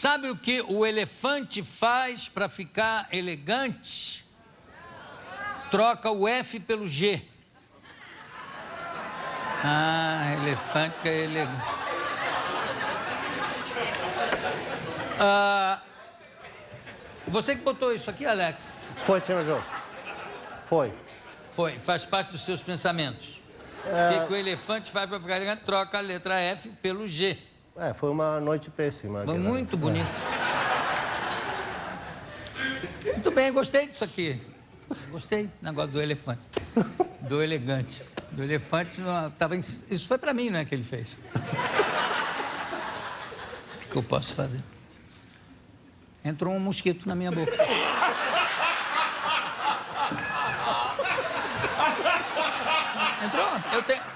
Sabe o que o elefante faz para ficar elegante? Troca o F pelo G. Ah, elefante que é elegante. Você que botou isso aqui, Alex? Foi, senhor João. Foi. Foi, faz parte dos seus pensamentos. O que o elefante faz para ficar elegante? Troca a letra F pelo G. Foi uma noite péssima. Foi muito bonito. Muito bem, gostei disso aqui. Gostei do negócio do elefante. Do elegante. Do elefante, tava isso foi para mim, né, que ele fez. O que eu posso fazer? Entrou um mosquito na minha boca. Entrou?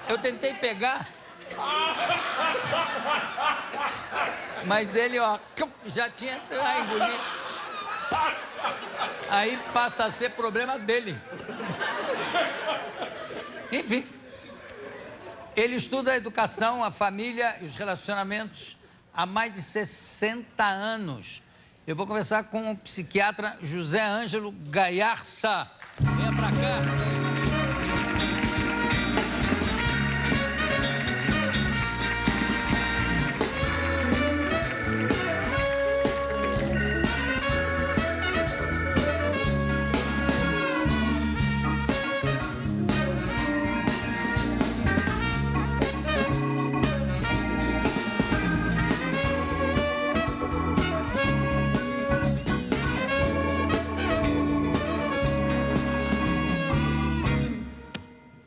Eu tentei pegar. Mas ele, ó, já tinha engolido. Aí passa a ser problema dele. Enfim. Ele estuda a educação, a família e os relacionamentos há mais de 60 anos. Eu vou conversar com o psiquiatra José Ângelo Gaiarsa. Venha pra cá.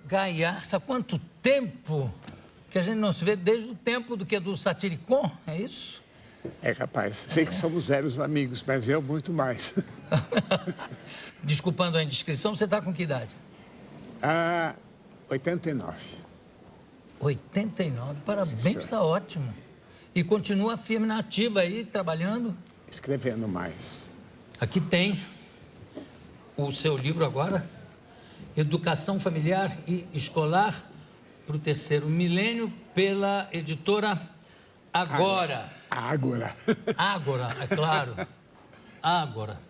Gaiarsa, quanto tempo que a gente não se vê, desde o tempo do Satiricon, é isso? É capaz. Sei que somos velhos amigos, mas eu muito mais. Desculpando a indiscrição, você está com que idade? 89. 89, parabéns, está ótimo. E continua firme na ativa aí, trabalhando? Escrevendo mais. Aqui tem o seu livro agora, Educação Familiar e Escolar para o Terceiro Milênio, pela editora Agora. Ágora. Ágora, é claro. Ágora.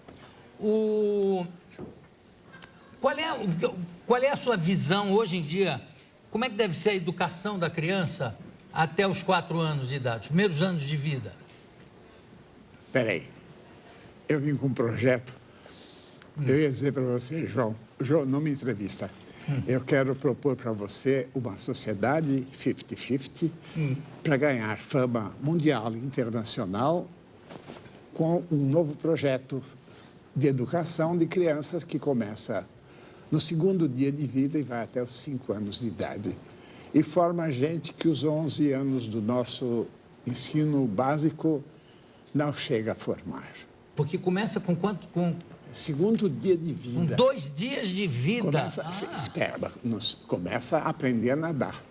Qual é a sua visão hoje em dia? Como é que deve ser a educação da criança até os 4 anos de idade, os primeiros anos de vida? Peraí. Eu vim com um projeto. Eu ia dizer para você, João, não me entrevista. Eu quero propor para você uma sociedade 50-50 para ganhar fama mundial e internacional com um novo projeto de educação de crianças que começa no 2º dia de vida e vai até os 5 anos de idade. E forma gente que os 11 anos do nosso ensino básico não chega a formar. Porque começa com quanto? Com 2º dia de vida. Com 2 dias de vida. Começa a aprender a nadar.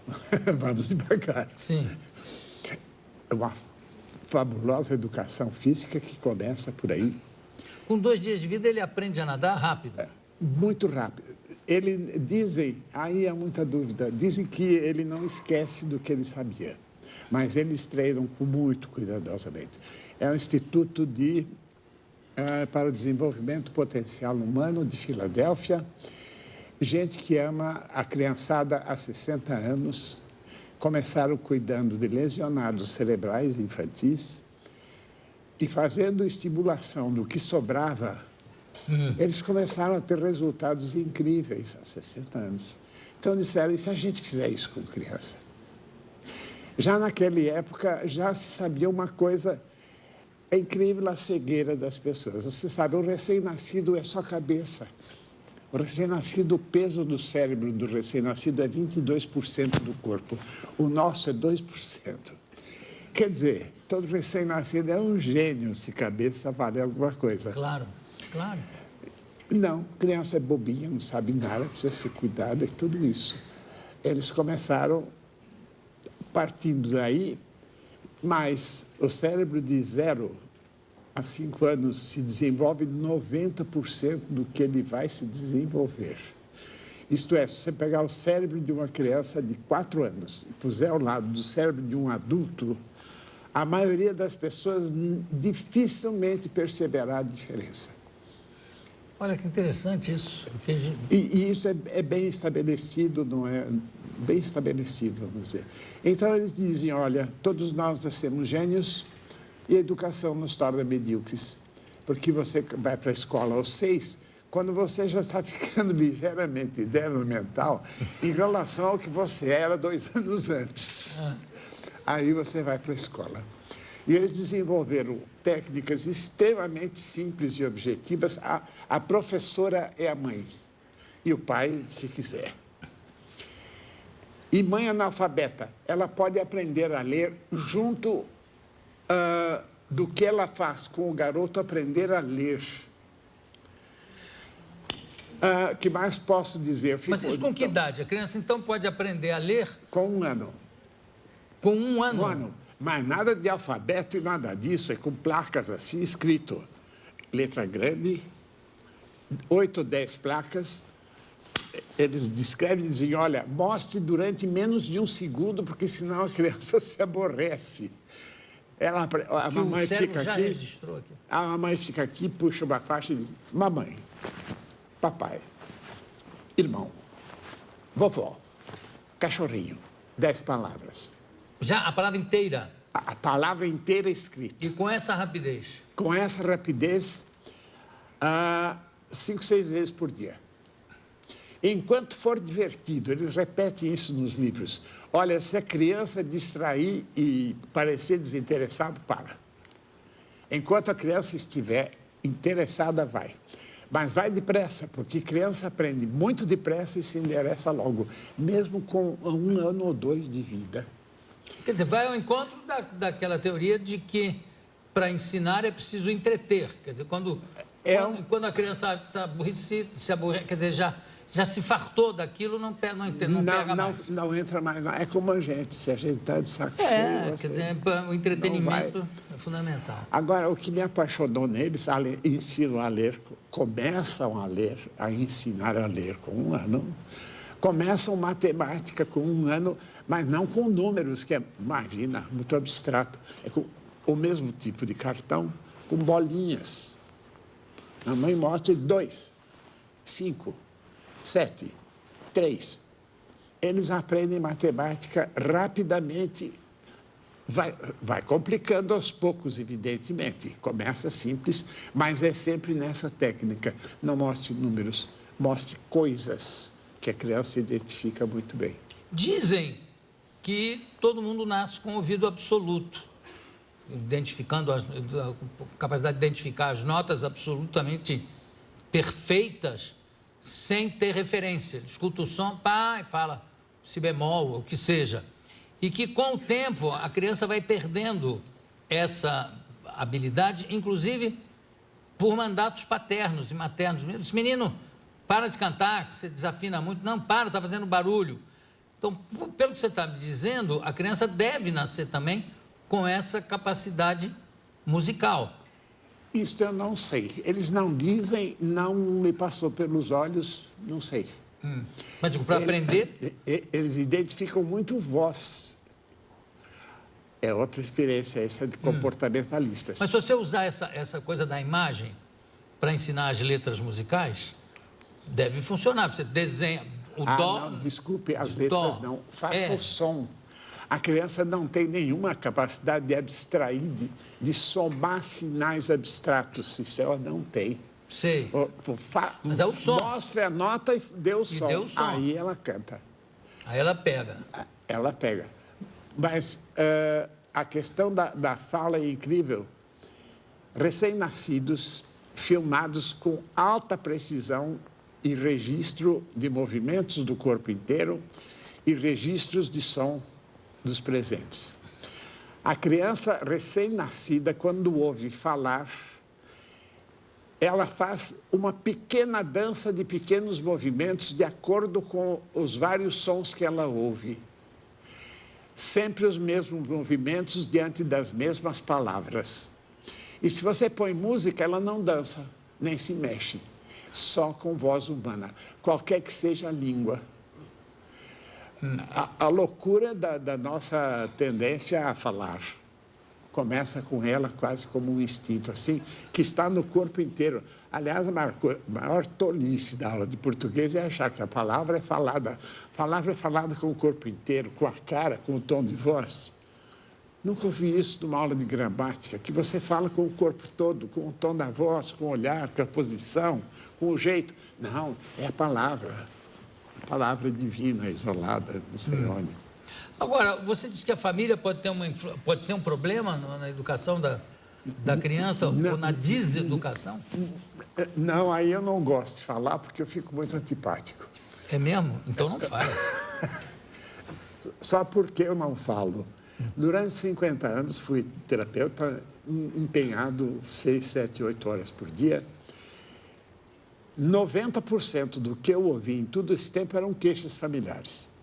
Vamos devagar. Sim. É uma fabulosa educação física que começa por aí. Com 2 dias de vida ele aprende a nadar rápido? Muito rápido. Dizem, aí há muita dúvida, dizem que ele não esquece do que ele sabia, mas eles treinam muito cuidadosamente. É um instituto para o desenvolvimento potencial humano de Filadélfia, gente que ama a criançada há 60 anos, começaram cuidando de lesionados cerebrais infantis e fazendo estimulação do que sobrava, eles começaram a ter resultados incríveis há 60 anos. Então disseram, e se a gente fizer isso com criança? Já naquela época, já se sabia uma coisa. É incrível a cegueira das pessoas. Você sabe, o recém-nascido é só cabeça. O recém-nascido, o peso do cérebro do recém-nascido é 22% do corpo. O nosso é 2%. Quer dizer, todo recém-nascido é um gênio se cabeça vale alguma coisa. Claro, claro. Não, criança é bobinha, não sabe nada, precisa ser cuidada e tudo isso. Eles começaram partindo daí. Mas o cérebro de 0 a 5 anos se desenvolve 90% do que ele vai se desenvolver. Isto é, se você pegar o cérebro de uma criança de 4 anos e puser ao lado do cérebro de um adulto, a maioria das pessoas dificilmente perceberá a diferença. Olha que interessante isso. E isso é bem estabelecido, não é? Bem estabelecido, vamos dizer. Então, eles dizem, olha, todos nós nascemos gênios e a educação nos torna medíocres. Porque você vai para a escola aos 6, quando você já está ficando ligeiramente débil mental em relação ao que você era 2 anos antes. Aí você vai para a escola. E eles desenvolveram técnicas extremamente simples e objetivas. A professora é a mãe e o pai, se quiser. E mãe analfabeta, ela pode aprender a ler junto do que ela faz com o garoto aprender a ler. Que mais posso dizer? Mas isso com que idade? A criança, então, pode aprender a ler? Com 1 ano. Com 1 ano? 1 ano. Mas nada de alfabeto e nada disso, é com placas assim, escrito. Letra grande, 8 ou 10 placas. Eles descrevem e dizem, olha, mostre durante menos de 1 segundo, porque senão a criança se aborrece. A mamãe fica já aqui, registrou aqui. A mamãe fica aqui, puxa uma faixa e diz, mamãe, papai, irmão, vovó, cachorrinho, 10 palavras. Já a palavra inteira? A palavra inteira escrita. E com essa rapidez? Com essa rapidez, 5, 6 vezes por dia. Enquanto for divertido, eles repetem isso nos livros. Olha, se a criança distrair e parecer desinteressado, para. Enquanto a criança estiver interessada, vai. Mas vai depressa, porque criança aprende muito depressa e se endereça logo, mesmo com 1 ano ou 2 de vida. Quer dizer, vai ao encontro daquela teoria de que para ensinar é preciso entreter. Quer dizer, quando a criança está aborrecida, se aborrece, quer dizer, já se fartou daquilo, não pega mais. Não entra mais. É como a gente, se a gente está de saco cheio. Quer dizer, o entretenimento é fundamental. Agora, o que me apaixonou neles, ensinam a ler, começam a ler, a ensinar a ler com 1 ano, começam matemática com 1 ano, mas não com números, que é, imagina, muito abstrato. É com o mesmo tipo de cartão, com bolinhas. A mãe mostra 2, 5, 7, 3. Eles aprendem matemática rapidamente. Vai complicando aos poucos, evidentemente. Começa simples, mas é sempre nessa técnica. Não mostre números, mostre coisas que a criança identifica muito bem. Dizem que todo mundo nasce com ouvido absoluto, identificando a capacidade de identificar as notas absolutamente perfeitas, sem ter referência. Ele escuta o som, pá, e fala si bemol, o que seja. E que, com o tempo, a criança vai perdendo essa habilidade, inclusive por mandatos paternos e maternos. Esse menino, para de cantar, você desafina muito. Não, para, está fazendo barulho. Então, pelo que você está me dizendo, a criança deve nascer também com essa capacidade musical. Isso eu não sei. Eles não dizem, não me passou pelos olhos, não sei. Mas digo, para aprender... Eles identificam muito voz. É outra experiência essa de comportamentalistas. Mas se você usar essa coisa da imagem para ensinar as letras musicais, deve funcionar. Você desenha o dó... Não, desculpe, as letras não. Faça o som. A criança não tem nenhuma capacidade de abstrair, de somar sinais abstratos. Isso ela não tem. Sei. Mas é o som. Mostre a nota e dê o som. Dê o som. Aí ela canta. Aí ela pega. Ela pega. Mas a questão da fala é incrível. Recém-nascidos, filmados com alta precisão e registro de movimentos do corpo inteiro e registros de som dos presentes. A criança recém-nascida, quando ouve falar, ela faz uma pequena dança de pequenos movimentos de acordo com os vários sons que ela ouve. Sempre os mesmos movimentos diante das mesmas palavras. E se você põe música, ela não dança, nem se mexe, só com voz humana, qualquer que seja a língua. A loucura da nossa tendência a falar começa com ela quase como um instinto, assim, que está no corpo inteiro. Aliás, a maior tolice da aula de português é achar que a palavra é falada com o corpo inteiro, com a cara, com o tom de voz. Nunca ouvi isso numa aula de gramática, que você fala com o corpo todo, com o tom da voz, com o olhar, com a posição, com o jeito. Não, é a palavra divina, isolada, não sei onde. Agora, você disse que a família pode ser um problema na educação da criança, Não. ou na deseducação? Não, aí eu não gosto de falar, porque eu fico muito antipático. É mesmo? Então não fala. Só porque eu não falo. Durante 50 anos fui terapeuta empenhado 6, 7, 8 horas por dia. 90% do que eu ouvi em todo esse tempo eram queixas familiares.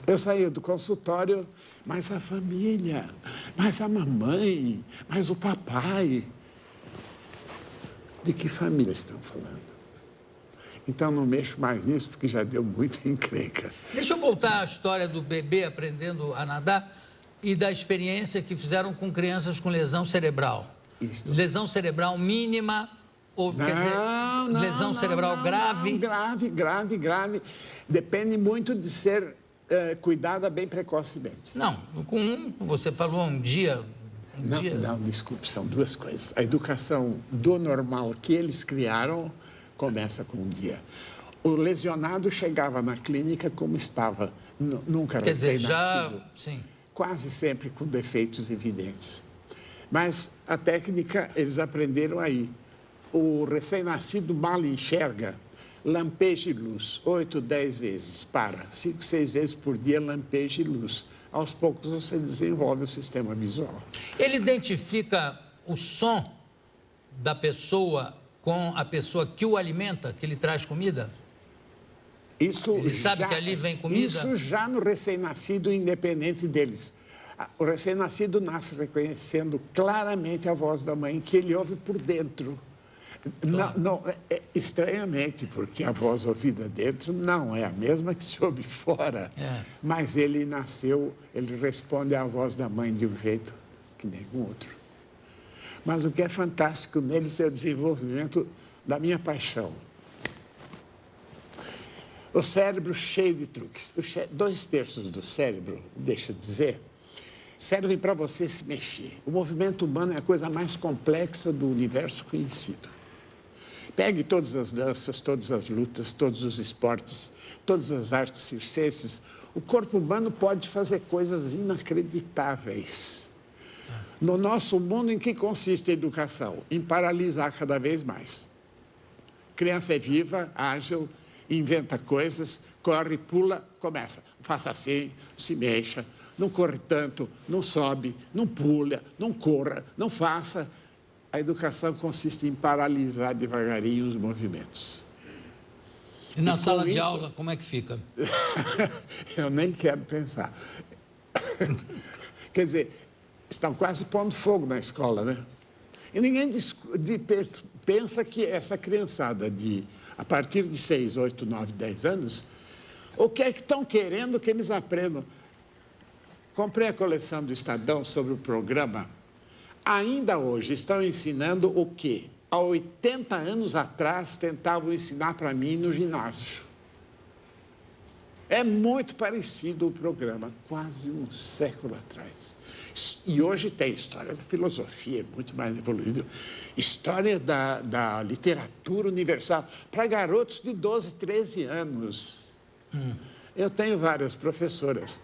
Eu saía do consultório, mas a família, mas a mamãe, mas o papai. De que família estão falando? Então não mexo mais nisso, porque já deu muita encrenca. Deixa eu voltar à história do bebê aprendendo a nadar e da experiência que fizeram com crianças com lesão cerebral. Isso. Lesão cerebral mínima ou, quer dizer, lesão cerebral grave? Grave. Depende muito de ser cuidada bem precocemente. Não, você falou um dia... Não, desculpe, são duas coisas. A educação do normal que eles criaram começa com um dia. O lesionado chegava na clínica como estava, nunca recém-nascido. Sim. Quase sempre com defeitos evidentes. Mas a técnica eles aprenderam aí. O recém-nascido mal enxerga, lampeja e luz, 8, 10 vezes, 5, 6 vezes por dia lampeja e luz. Aos poucos você desenvolve o sistema visual. Ele identifica o som da pessoa com a pessoa que o alimenta, que lhe traz comida? Ele sabe que ali vem comida? Isso já no recém-nascido, independente deles. O recém-nascido nasce reconhecendo claramente a voz da mãe, que ele ouve por dentro. Claro. Estranhamente, porque a voz ouvida dentro não é a mesma que se ouve fora. Mas ele nasceu, ele responde à voz da mãe de um jeito que nenhum outro. Mas o que é fantástico neles é o desenvolvimento da minha paixão. O cérebro cheio de truques. 2/3 do cérebro, deixa eu dizer, servem para você se mexer. O movimento humano é a coisa mais complexa do universo conhecido. Pegue todas as danças, todas as lutas, todos os esportes, todas as artes circenses. O corpo humano pode fazer coisas inacreditáveis. No nosso mundo, em que consiste a educação? Em paralisar cada vez mais. A criança é viva, ágil, inventa coisas, corre, pula, começa. Faça assim, se mexa, não corre tanto, não sobe, não pula, não corra, não faça. A educação consiste em paralisar devagarinho os movimentos. E na sala de aula, como é que fica? Eu nem quero pensar. Quer dizer, estão quase pondo fogo na escola, né? E ninguém pensa que essa criançada a partir de 6, 8, 9, 10 anos, o que é que estão querendo que eles aprendam? Comprei a coleção do Estadão sobre o programa. Ainda hoje estão ensinando o que há 80 anos atrás tentavam ensinar para mim no ginásio. É muito parecido o programa, quase um século atrás. E hoje tem história da filosofia, muito mais evoluído. História da literatura universal, para garotos de 12, 13 anos. Eu tenho várias professoras.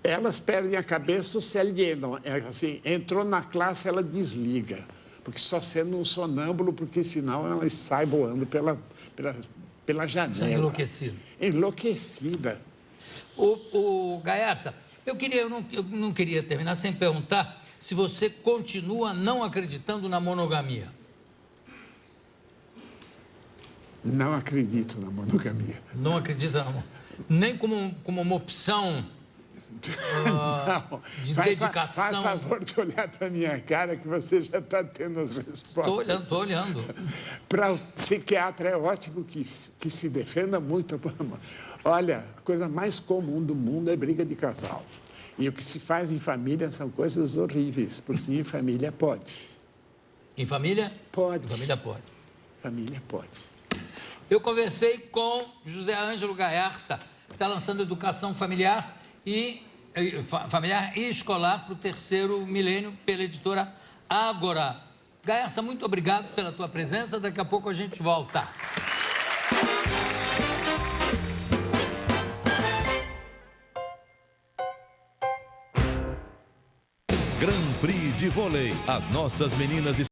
Elas perdem a cabeça ou se alienam. Assim, entrou na classe, ela desliga. Porque só sendo um sonâmbulo, porque senão ela sai voando pela janela. Enlouquecida. O Gaiarsa, eu não queria terminar sem perguntar se você continua não acreditando na monogamia. Não acredito na monogamia. Não acredita na monogamia? Nem como uma opção... não, de dedicação. Faz favor de olhar para a minha cara que você já está tendo as respostas. Estou olhando. Para o psiquiatra é ótimo que se defenda muito. Olha, a coisa mais comum do mundo é briga de casal. E o que se faz em família são coisas horríveis, porque em família pode. Em família? Pode. Em família pode. Família pode. Eu conversei com José Ângelo Gaerça, que está lançando educação familiar e escolar para o 3º milênio pela editora Ágora. Gaerça, muito obrigado pela tua presença. Daqui a pouco a gente volta. Grand Prix de Vôlei. As nossas meninas